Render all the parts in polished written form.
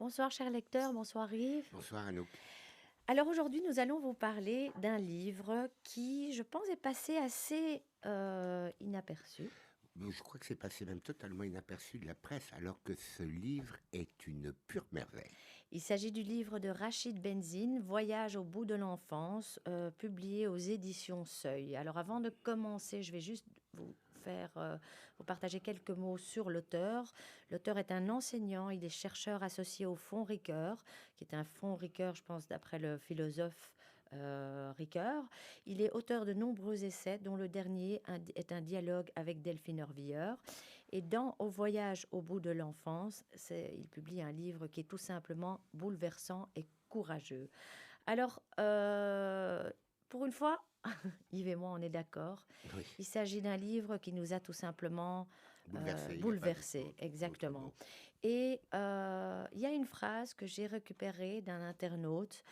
Bonsoir chers lecteurs, bonsoir Yves. Bonsoir Anouk. Alors aujourd'hui nous allons vous parler d'un livre qui je pense est passé assez inaperçu. Je crois que c'est passé même totalement inaperçu de la presse, alors que ce livre est une pure merveille. Il s'agit du livre de Rachid Benzine, Voyage au bout de l'enfance, publié aux éditions Seuil. Alors avant de commencer, je vais juste vous partager quelques mots sur l'auteur. L'auteur est un enseignant, il est chercheur associé au Fonds Ricoeur, qui est un fonds Ricoeur, je pense, d'après le philosophe Ricoeur. Il est auteur de nombreux essais, dont le dernier est un dialogue avec Delphine Orvilleur. Et dans Au voyage au bout de l'enfance, il publie un livre qui est tout simplement bouleversant et courageux. Alors, pour une fois, Yves et moi, on est d'accord. Oui, Il s'agit d'un livre qui nous a tout simplement bouleversé, il n'y a pas bouleversés, d'autre exactement. mot. Et il y a une phrase que j'ai récupérée d'un internaute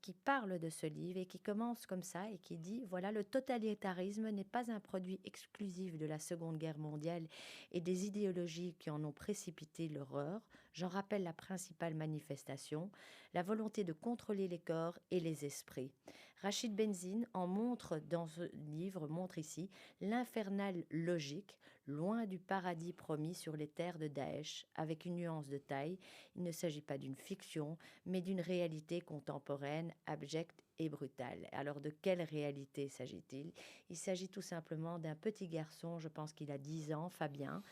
qui parle de ce livre et qui commence comme ça et qui dit, voilà, le totalitarisme n'est pas un produit exclusif de la Seconde Guerre mondiale et des idéologies qui en ont précipité l'horreur. J'en rappelle la principale manifestation, la volonté de contrôler les corps et les esprits. Rachid Benzine en montre dans ce livre, montre ici l'infernale logique, loin du paradis promis sur les terres de Daesh, avec une nuance de taille. Il ne s'agit pas d'une fiction, mais d'une réalité contemporaine, abjecte et brutale. Alors de quelle réalité s'agit-il? Il s'agit tout simplement d'un petit garçon, je pense qu'il a 10 ans, Fabien.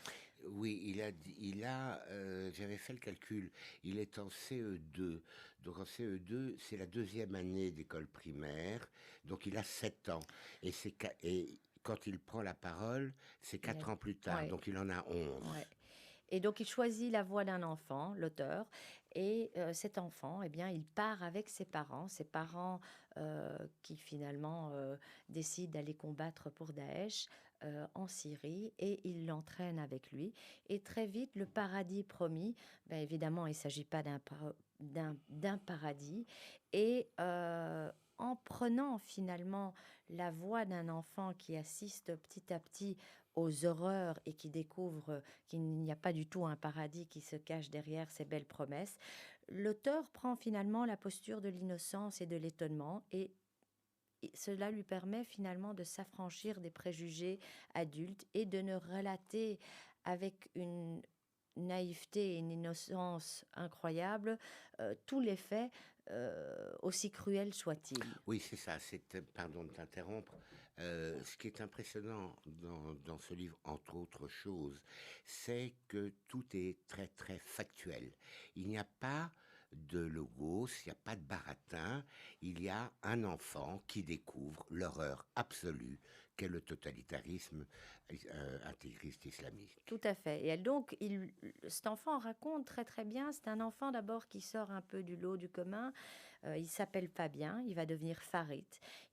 Oui, j'avais fait le calcul, il est en CE2. Donc en CE2, c'est la deuxième année d'école primaire, donc il a 7 ans. Et quand il prend la parole, c'est Il a... 4 ans plus tard, Ouais, donc il en a 11. ouais. Et donc, il choisit la voix d'un enfant, l'auteur, et cet enfant, eh bien, il part avec ses parents qui finalement décident d'aller combattre pour Daesh en Syrie, et il l'entraîne avec lui. Et très vite, le paradis promis, ben, évidemment, il ne s'agit pas d'un paradis, et en prenant finalement la voix d'un enfant qui assiste petit à petit aux horreurs et qui découvre qu'il n'y a pas du tout un paradis qui se cache derrière ces belles promesses, l'auteur prend finalement la posture de l'innocence et de l'étonnement et cela lui permet finalement de s'affranchir des préjugés adultes et de ne relater avec une naïveté et une innocence incroyable tous les faits, aussi cruels soient-ils. Oui, c'est ça. Pardon de t'interrompre. Ce qui est impressionnant dans ce livre, entre autres choses, c'est que tout est très très factuel. Il n'y a pas de logos, il n'y a pas de baratin. Il y a un enfant qui découvre l'horreur absolue qu'est le totalitarisme intégriste islamique. Tout à fait. Et donc, cet enfant raconte très très bien. C'est un enfant d'abord qui sort un peu du lot du commun. Il s'appelle Fabien, il va devenir Farid.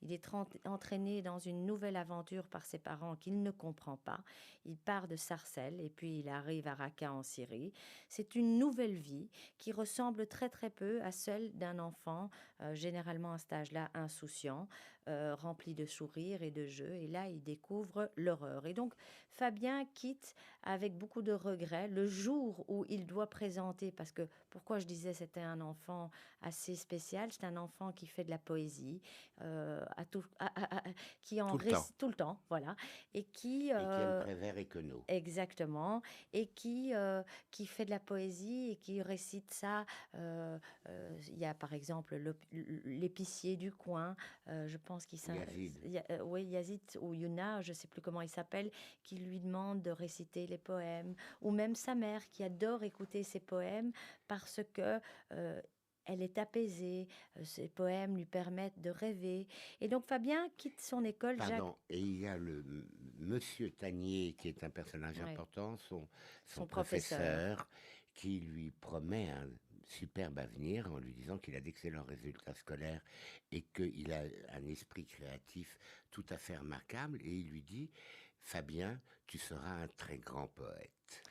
Il est entraîné dans une nouvelle aventure par ses parents qu'il ne comprend pas. Il part de Sarcelles et puis il arrive à Raqqa en Syrie. C'est une nouvelle vie qui ressemble très très peu à celle d'un enfant, généralement à cet âge-là insouciant, rempli de sourires et de jeux. Et là, il découvre l'horreur. Et donc, Fabien quitte avec beaucoup de regrets le jour où il doit présenter, parce que pourquoi je disais c'était un enfant assez spécial, c'est un enfant qui fait de la poésie, qui en Tout le temps. tout le temps, voilà, et Et qui aime Prévert et Queneau. exactement, et qui fait de la poésie et qui récite ça. Il y a par exemple l'épicier du coin, je pense Yazid. oui, Yazid ou Yuna, je sais plus comment il s'appelle, qui lui demande de réciter les poèmes, ou même sa mère qui adore écouter ses poèmes parce que elle est apaisée, ses poèmes lui permettent de rêver. Et donc Fabien quitte son école, Jacques, Pardon, et il y a Monsieur Tanier, qui est un personnage ouais, important, son son professeur. professeur, qui lui promet un superbe avenir en lui disant qu'il a d'excellents résultats scolaires et qu'il a un esprit créatif tout à fait remarquable. Et il lui dit, Fabien, tu seras un très grand poète.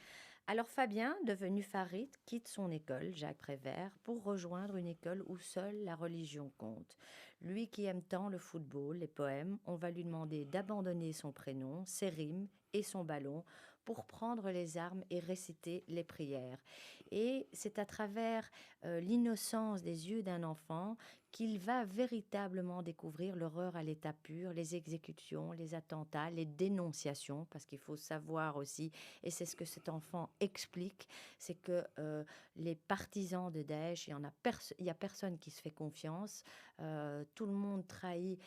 Alors Fabien, devenu Farid, quitte son école, Jacques Prévert, pour rejoindre une école où seule la religion compte. Lui qui aime tant le football, les poèmes, on va lui demander d'abandonner son prénom, ses rimes et son ballon pour prendre les armes et réciter les prières. Et c'est à travers l'innocence des yeux d'un enfant qu'il va véritablement découvrir l'horreur à l'état pur, les exécutions, les attentats, les dénonciations, parce qu'il faut savoir aussi, et c'est ce que cet enfant explique, c'est que les partisans de Daesh, il y a personne qui se fait confiance, tout le monde trahit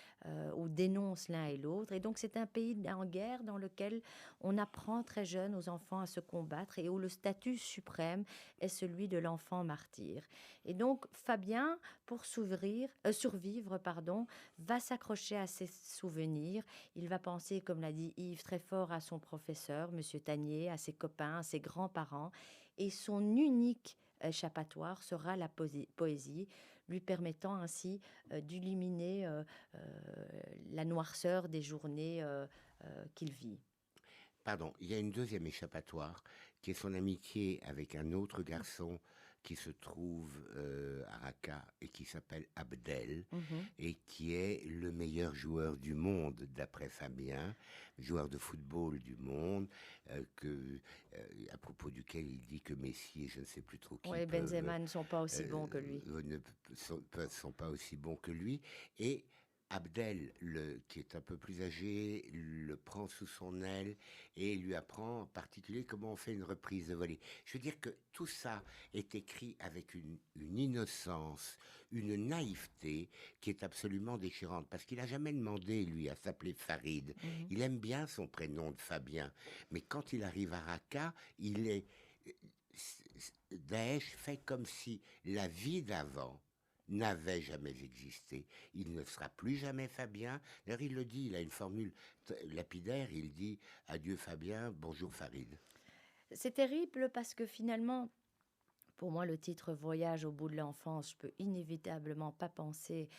ou dénonce l'un et l'autre, et donc c'est un pays en guerre dans lequel on apprend très jeune aux enfants à se combattre et où le statut suprême est celui de l'enfant martyr. Et donc Fabien, pour survivre, pardon, va s'accrocher à ses souvenirs. Il va penser, comme l'a dit Yves, très fort à son professeur, Monsieur Tanier, à ses copains, à ses grands-parents. Et son unique échappatoire sera la poésie, lui permettant ainsi d'illuminer la noirceur des journées qu'il vit. Pardon, il y a une deuxième échappatoire qui est son amitié avec un autre garçon qui se trouve à Raqqa et qui s'appelle Abdel Mhm. et qui est le meilleur joueur du monde d'après Fabien, joueur de football du monde, à propos duquel il dit que Messi et je ne sais plus trop qui Oui, Benzema ne sont pas aussi bons que lui. ne sont pas aussi bons que lui. Et Abdel, qui est un peu plus âgé, le prend sous son aile et lui apprend en particulier comment on fait une reprise de volée. Je veux dire que tout ça est écrit avec une innocence, une naïveté qui est absolument déchirante. Parce qu'il n'a jamais demandé, lui, à s'appeler Farid. Mhm. Il aime bien son prénom de Fabien. Mais quand il arrive à Raqqa, il est... Daesh fait comme si la vie d'avant n'avait jamais existé. Il ne sera plus jamais Fabien. D'ailleurs, il le dit, il a une formule lapidaire, il dit « Adieu Fabien, bonjour Farid ». C'est terrible parce que finalement, pour moi, le titre Voyage au bout de l'enfance, je peux inévitablement pas penser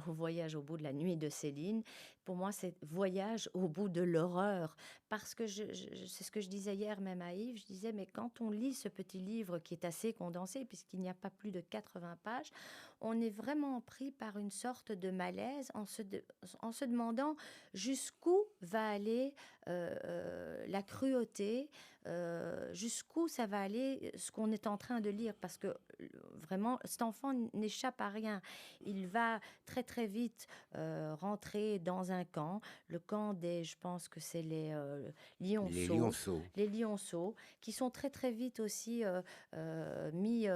au voyage au bout de la nuit de Céline. Pour moi, c'est voyage au bout de l'horreur. Parce que c'est ce que je disais hier même à Yves, je disais, mais quand on lit ce petit livre qui est assez condensé, puisqu'il n'y a pas plus de 80 pages, on est vraiment pris par une sorte de malaise en se demandant jusqu'où va aller la cruauté, jusqu'où ça va aller ce qu'on est en train de lire. Parce que vraiment, cet enfant n'échappe à rien. Il va très très vite rentrer dans un camp, le camp des, je pense que c'est Les lionceaux, lionceaux. les lionceaux, qui sont très très vite aussi mis,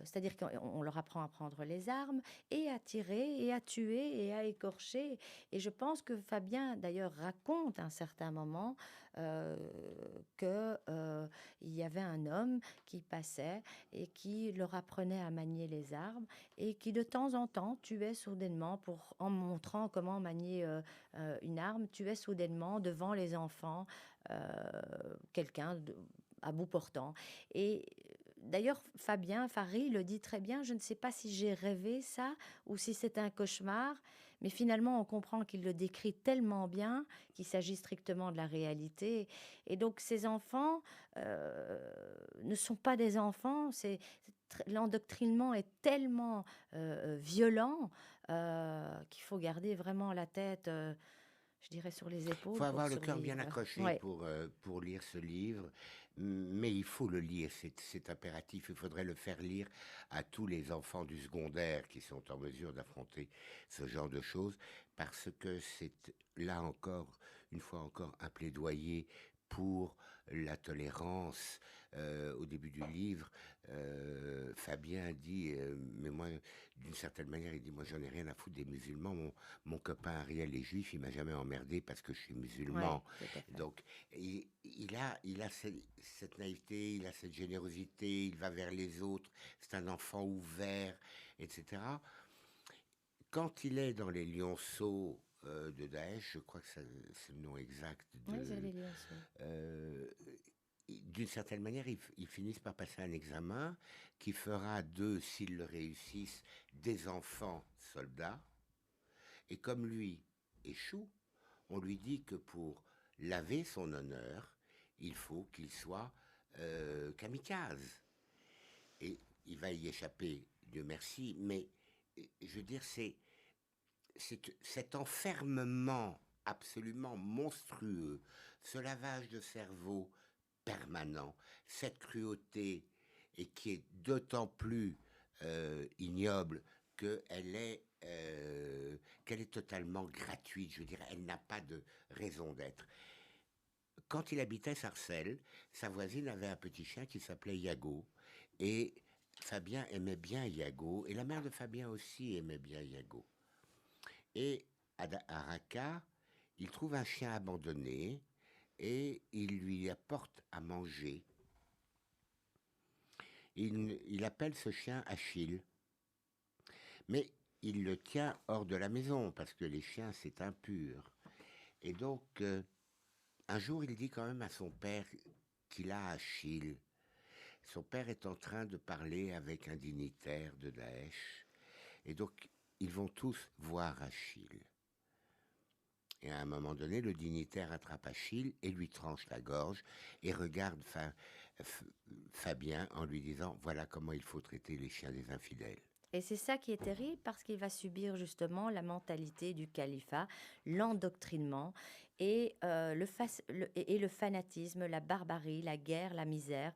c'est-à-dire qu'on leur apprend à prendre les armes et à tirer et à tuer et à écorcher. Et je pense que Fabien d'ailleurs raconte à un certain moment euh, que il y avait un homme qui passait et qui leur apprenait à manier les armes et qui de temps en temps tuait soudainement en montrant comment manier une arme, tuait soudainement devant les enfants quelqu'un à bout portant. Et d'ailleurs, Farid le dit très bien, je ne sais pas si j'ai rêvé ça ou si c'est un cauchemar, mais finalement on comprend qu'il le décrit tellement bien qu'il s'agit strictement de la réalité. Et donc ces enfants ne sont pas des enfants, l'endoctrinement est tellement violent qu'il faut garder vraiment la tête, je dirais, sur les Il épaules faut pour avoir le cœur bien survivre. accroché Ouais. pour lire ce livre, mais il faut le lire, c'est impératif. Il faudrait le faire lire à tous les enfants du secondaire qui sont en mesure d'affronter ce genre de choses, parce que c'est là encore, une fois encore, un plaidoyer pour la tolérance. Au début du livre, Fabien dit, mais moi, d'une certaine manière, il dit, moi, j'en ai rien à foutre des musulmans. Mon copain Ariel est juif, il m'a jamais emmerdé parce que je suis Ouais, musulman. tout à fait. Donc, il a cette naïveté, il a cette générosité, il va vers les autres. C'est un enfant ouvert, etc. Quand il est dans les lionceaux de Daesh, je crois que c'est le nom exact Oui, c'est de, les lionceaux. euh, d'une certaine manière, ils finissent par passer un examen qui fera d'eux, s'ils le réussissent, des enfants soldats. Et comme lui échoue, on lui dit que pour laver son honneur, il faut qu'il soit kamikaze. Et il va y échapper, Dieu merci, mais je veux dire, c'est cet enfermement absolument monstrueux, ce lavage de cerveau permanent, cette cruauté, et qui est d'autant plus ignoble qu'elle est totalement gratuite. Je veux dire, elle n'a pas de raison d'être. Quand il habitait Sarcelles, sa voisine avait un petit chien qui s'appelait Iago. Et Fabien aimait bien Iago. Et la mère de Fabien aussi aimait bien Iago. Et à Raqqa, il trouve un chien abandonné et il lui apporte à manger. Il appelle ce chien Achille. Mais il le tient hors de la maison parce que les chiens, c'est impur. Et donc, un jour, il dit quand même à son père qu'il a Achille. Son père est en train de parler avec un dignitaire de Daesh. Et donc, ils vont tous voir Achille. Et à un moment donné, le dignitaire attrape Achille et lui tranche la gorge et regarde Fabien en lui disant « Voilà comment il faut traiter les chiens des infidèles ». Et c'est ça qui est terrible parce qu'il va subir justement la mentalité du califat, l'endoctrinement et, et le fanatisme, la barbarie, la guerre, la misère.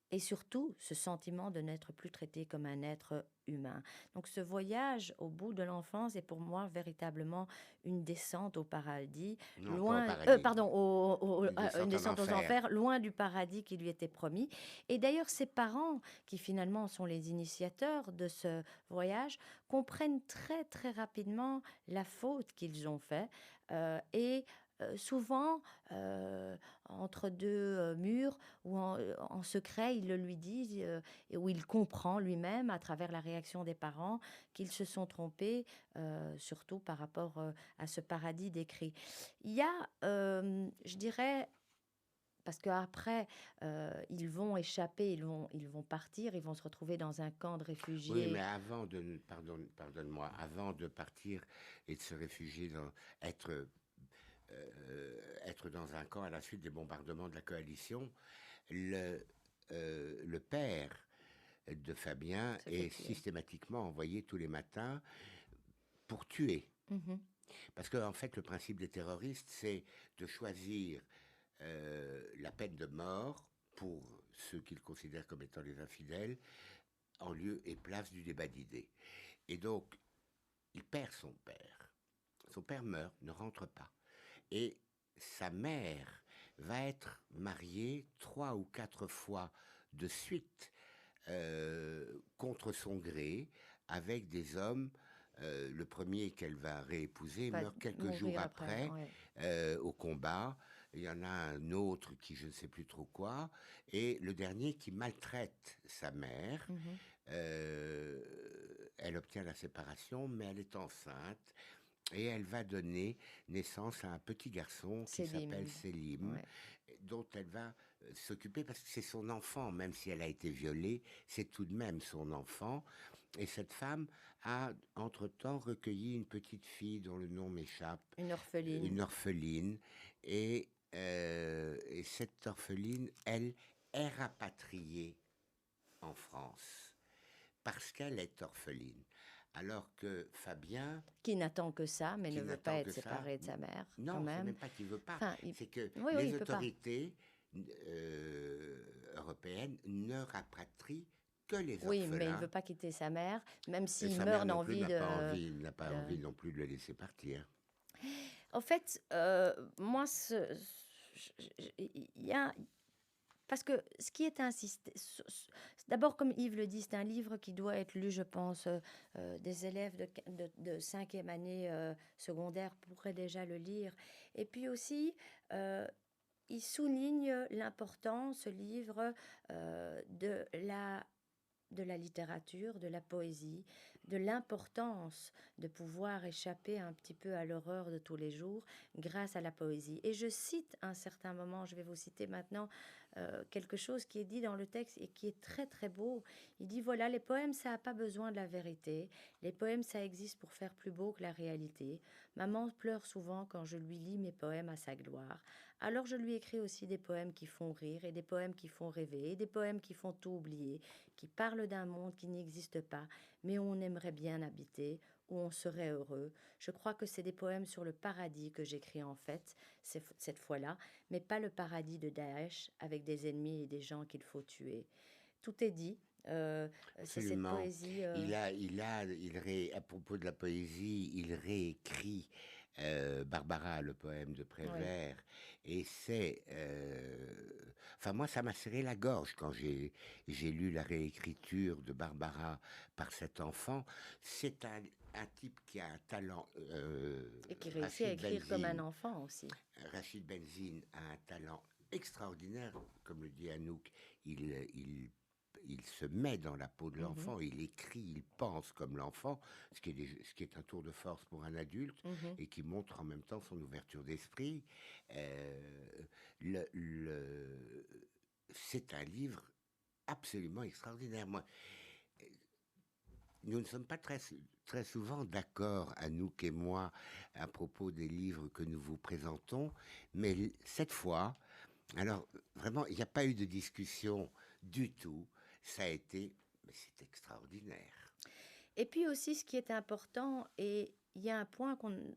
Et surtout, ce sentiment de n'être plus traité comme un être humain. Donc ce voyage au bout de l'enfance est pour moi véritablement une descente au paradis, Non, pas au loin, paradis, pardon, une une descente en descente aux enfer. enfers, loin du paradis qui lui était promis. Et d'ailleurs, ses parents, qui finalement sont les initiateurs de ce voyage, comprennent très très rapidement la faute qu'ils ont faite et souvent, entre deux murs, ou en secret, il le lui dit, et où il comprend lui-même, à travers la réaction des parents, qu'ils se sont trompés, surtout par rapport à ce paradis décrit. Il y a, je dirais, parce qu'après, ils vont échapper, ils vont partir, ils vont se retrouver dans un camp de Oui, mais réfugiés. pardonne-moi, avant de partir et de se réfugier, être, être dans un camp à la suite des bombardements de la coalition, le, le père de Fabien Se fait est tuer. systématiquement envoyé tous les matins pour tuer. Mhm. Parce qu'en fait, le principe des terroristes, c'est de choisir la peine de mort pour ceux qu'ils considèrent comme étant les infidèles, en lieu et place du débat d'idées. Et donc, il perd son père. Son père meurt, ne rentre pas. Et sa mère va être mariée 3 ou 4 fois de suite contre son gré avec des hommes. Le premier qu'elle va réépouser Va meurt quelques jours mourir après, après ouais. au combat. Il y en a un autre qui je ne sais plus trop quoi. Et le dernier qui maltraite sa mère. Mhm. Euh, Elle obtient la séparation, mais elle est enceinte et elle va donner naissance à un petit garçon qui s'appelle Sélim. Selim, Ouais. dont elle va s'occuper parce que c'est son enfant, même si elle a été violée, c'est tout de même son enfant. Et cette femme a entre-temps recueilli une petite fille dont le nom m'échappe, Une orpheline. une orpheline, et cette orpheline, elle, est rapatriée en France parce qu'elle est orpheline. Alors que Fabien, Qui n'attend que ça, mais ne qui veut pas n'attend être que ça, séparé de sa mère, quand non, c'est même. même pas qu'il veut pas, Enfin, c'est que oui, oui, il les peut pas. autorités européennes ne rapatrient que les Oui, mais il veut orphelins. pas quitter sa mère, même Et s'il sa mère meurt non plus d'envie n'a pas envie, n'a pas de... envie non plus de le laisser partir. En fait, moi, il y a... Parce que ce qui est insisté... D'abord, comme Yves le dit, c'est un livre qui doit être lu, je pense, des élèves de 5e année secondaire pourraient déjà le lire. Et puis aussi... il souligne l'importance, ce livre, de la littérature, de la poésie, de l'importance de pouvoir échapper un petit peu à l'horreur de tous les jours grâce à la poésie. Et je cite à un certain moment, je vais vous citer maintenant quelque chose qui est dit dans le texte et qui est très très beau. Il dit voilà, les poèmes, ça n'a pas besoin de la vérité. Les poèmes, ça existe pour faire plus beau que la réalité. Maman pleure souvent quand je lui lis mes poèmes à sa gloire. Alors je lui écris aussi des poèmes qui font rire et des poèmes qui font rêver et des poèmes qui font tout oublier, qui parlent d'un monde qui n'existe pas, mais où on aimerait bien habiter, où on serait heureux. Je crois que c'est des poèmes sur le paradis que j'écris en fait, cette fois-là, mais pas le paradis de Daesh avec des ennemis et des gens qu'il faut tuer. Tout est dit. Euh, c'est cette Absolument. poésie. À propos de la poésie, il réécrit Barbara, le poème de Oui. Prévert, et enfin moi, ça m'a serré la gorge quand j'ai lu la réécriture de Barbara par cet enfant. C'est un type qui a un talent, Et qui réussit à écrire comme un enfant aussi. Rachid Benzine a un talent extraordinaire, comme le dit Anouk. Il, il, il se met dans la peau de Mhm, l'enfant, il écrit, il pense comme l'enfant, ce qui est un tour de force pour un adulte mhm. et qui montre en même temps son ouverture d'esprit. Euh, le, le- c'est un livre absolument extraordinaire. Moi, nous ne sommes pas très souvent d'accord, Anouk et moi, à propos des livres que nous vous présentons, mais cette fois, alors vraiment, il n'y a pas eu de discussion du tout. Ça a été, mais c'est extraordinaire. Et puis aussi, ce qui est important, et il y a un point qu'on...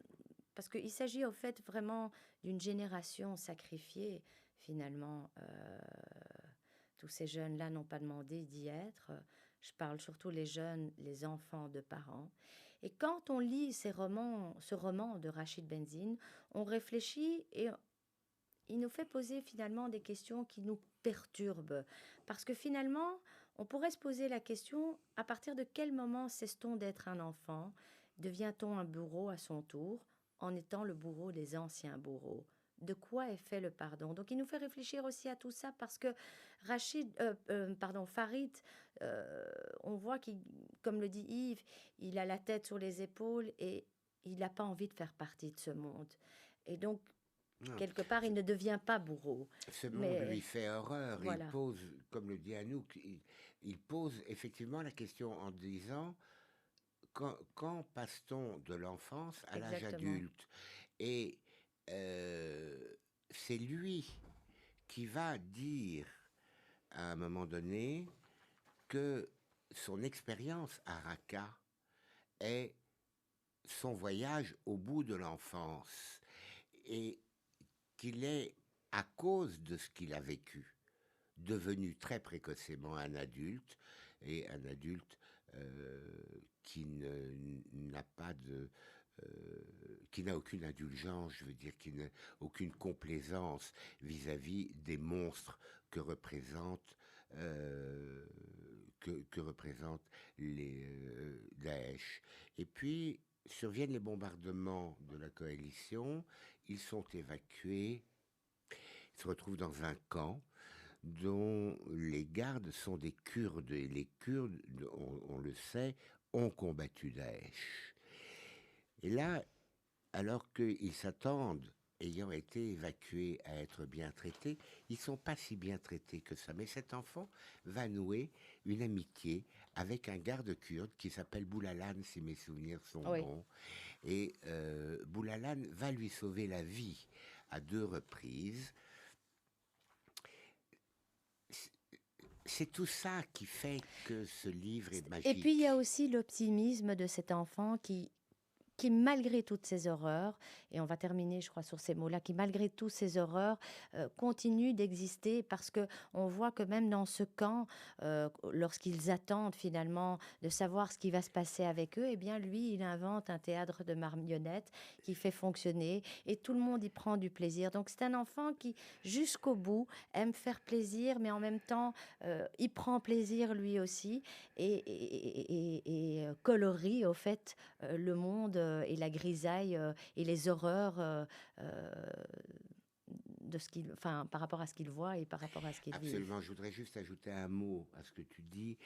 Parce qu'il s'agit au fait vraiment d'une génération sacrifiée, finalement. Tous ces jeunes-là n'ont pas demandé d'y être. Je parle surtout les jeunes, les enfants de parents. Et quand on lit ce roman de Rachid Benzine, on réfléchit et il nous fait poser finalement des questions qui nous perturbent. Parce que finalement, on pourrait se poser la question, à partir de quel moment cesse-t-on d'être un enfant? Devient-on un bourreau à son tour, en étant le bourreau des anciens bourreaux? De quoi est fait le pardon? Donc il nous fait réfléchir aussi à tout ça parce que Farid, euh, on voit qu'il, comme le dit Yves, il a la tête sur les épaules et il n'a pas envie de faire partie de ce monde. Et donc Non, quelque part, il ne devient pas bourreau. ce monde Mais lui fait horreur. Il voilà, pose, comme le dit Anouk, il pose effectivement la question en disant quand passe-t-on de l'enfance à l'âge exactement. adulte? Et euh, c'est lui qui va dire à un moment donné que son expérience à Raqqa est son voyage au bout de l'enfance et qu'il est, à cause de ce qu'il a vécu, devenu très précocement un adulte et un adulte qui n'a pas de qui n'a aucune indulgence, je veux dire, qui n'a aucune complaisance vis-à-vis des monstres que représentent que représentent les Daesh. Et puis surviennent les bombardements de la coalition. Ils sont évacués, ils se retrouvent dans un camp dont les gardes sont des Kurdes. Et les Kurdes, on le sait, ont combattu Daesh. Et là, alors qu'ils s'attendent, ayant été évacués, à être bien traités, ils ne sont pas si bien traités que ça. Mais cet enfant va nouer une amitié avec un garde kurde qui s'appelle Boulalan, si mes souvenirs sont Oui. bons. Et Boulalan va lui sauver la vie à 2 reprises. C'est tout ça qui fait que ce livre est Et puis il y a magique. aussi l'optimisme de cet enfant qui, malgré toutes ces horreurs, et on va terminer, je crois, sur ces mots-là, qui, malgré toutes ces horreurs, continue d'exister parce que on voit que même dans ce camp, lorsqu'ils attendent finalement de savoir ce qui va se passer avec eux, eh bien, lui, il invente un théâtre de marionnettes qui fait fonctionner et tout le monde y prend du plaisir. Donc, c'est un enfant qui, jusqu'au bout, aime faire plaisir, mais en même temps, il prend plaisir lui aussi et colorie, au fait, le monde et la grisaille et les horreurs euh, de ce qu'il, enfin, par rapport à ce qu'il voit et par rapport à ce qu'ils vivent. Absolument, je voudrais juste ajouter un mot à ce que tu dis.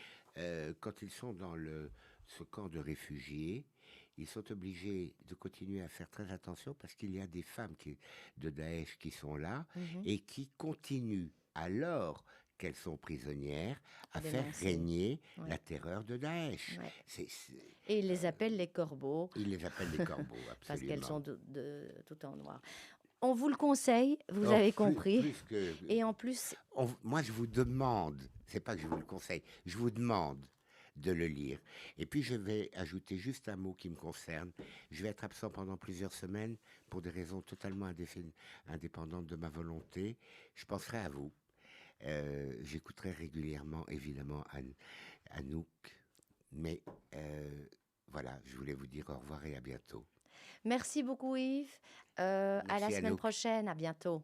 Quand ils sont dans ce camp de réfugiés, ils sont obligés de continuer à faire très attention parce qu'il y a des femmes de Daesh qui sont là Mhm. et qui continuent, alors qu'elles sont prisonnières, À à faire dénoncer. régner Ouais, la terreur de Daesh. ouais. C'est, Et il les euh, appelle les corbeaux ils les appellent les corbeaux, parce qu'elles sont absolument. tout en noir. On vous le conseille, vous Oh, avez compris. plus que Et en plus, moi, je vous demande, c'est pas que je vous le conseille, je vous demande de le lire. Et puis je vais ajouter juste un mot qui me concerne. Je vais être absent pendant plusieurs semaines pour des raisons totalement indépendantes de ma volonté. Je penserai à vous. J'écouterai régulièrement, évidemment, Anouk. Mais voilà, je voulais vous dire au revoir et à bientôt. Merci beaucoup Yves. À la Merci semaine Anouk. prochaine. À bientôt.